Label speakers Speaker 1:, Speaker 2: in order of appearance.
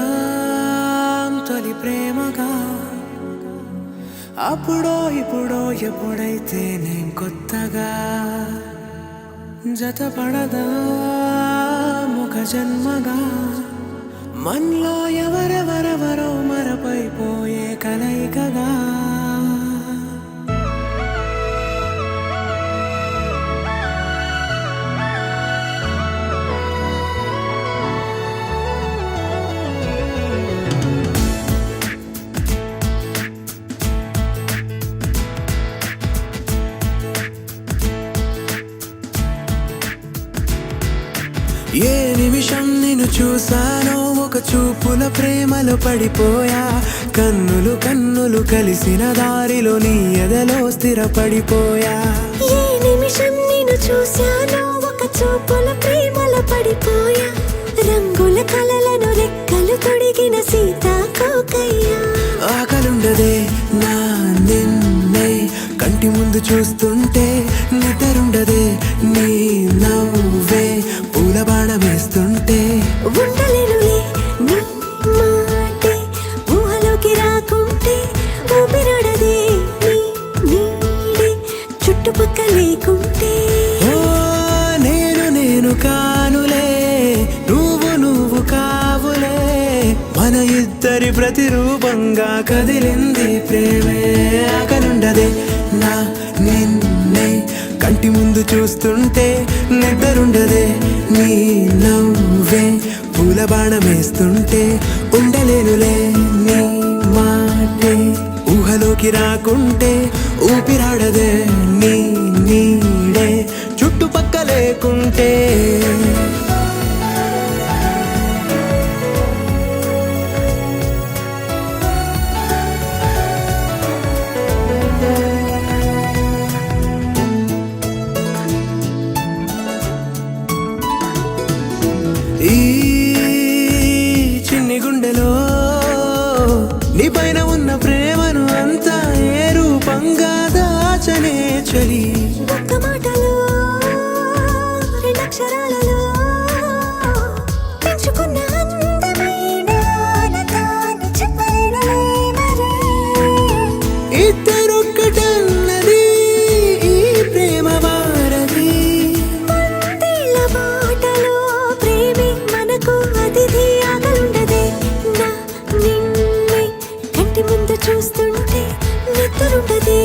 Speaker 1: మొదలవుదాం తొలి ప్రేమగా అప్పుడో ఇప్పుడో ఎప్పుడైతే నేను కొత్తగా జతపడదా ముఖ జన్మగా మనలో ఎవరెవరెవరో మరపైపోయే కలయికగా ఏ నిమిషం నిన్ను చూసానో ఒక చూపుల ప్రేమలో పడిపోయా కన్నులు కన్నులు కలిసిన దారిలో నీ ఎదలో స్థిరపడిపోయా
Speaker 2: ఏ నిమిషం నిన్ను చూసానో ఒక చూపుల ప్రేమలో పడిపోయా రంగుల కలలను రెక్కలు తొడిగిన సీతాకోకయ్యా
Speaker 1: ఆకలుండదే నా నిన్నే కంటి ముందు చూస్తుంటే నిద్రుండదే నీ నవ్వే పూల బాణం వేస్తుంటే
Speaker 2: ఉండలేనులే నీ మాటే ఊహలోకి రాకుంటే ఊపిరాడదే నీ నీడే చుట్టుపక్క లేకుంటే
Speaker 1: ఓ నేను కానులే నువ్వు కావులే మన ఇద్దరి ప్రతిరూపంగా కదిలింది ప్రేమే ఆకలుండదే నా నిన్నే కంటి ముందు చూస్తుంటే నిద్రుండదే నీ నవ్వే పూల బాణం వేస్తుంటే ఉండలేనులే నీ మాటే ఊహలోకి రాకుంటే ఊపిరాడదే నీ నీడే చుట్టుపక్క లేకుంటే ఈ చిన్ని గుండెలో నీ పైన ఉన్న ప్రేమను అంతా ఏ రూపంగా దాచనే చలి
Speaker 2: ఒక్క మాటలో రెండక్షరాలలో పెంచుకున్న అందమైన ఆనందాన్ని చెప్పలేనులే మరి.
Speaker 1: ఇద్దరొక్కటన్నది ఈ ప్రేమ వారది
Speaker 2: వందేళ్ల బాటలో ప్రేమే మనకు అతిథి ఆగలుండదే నా నిన్నే కంటి ముందు చూస్తుంటే నిద్రుండదే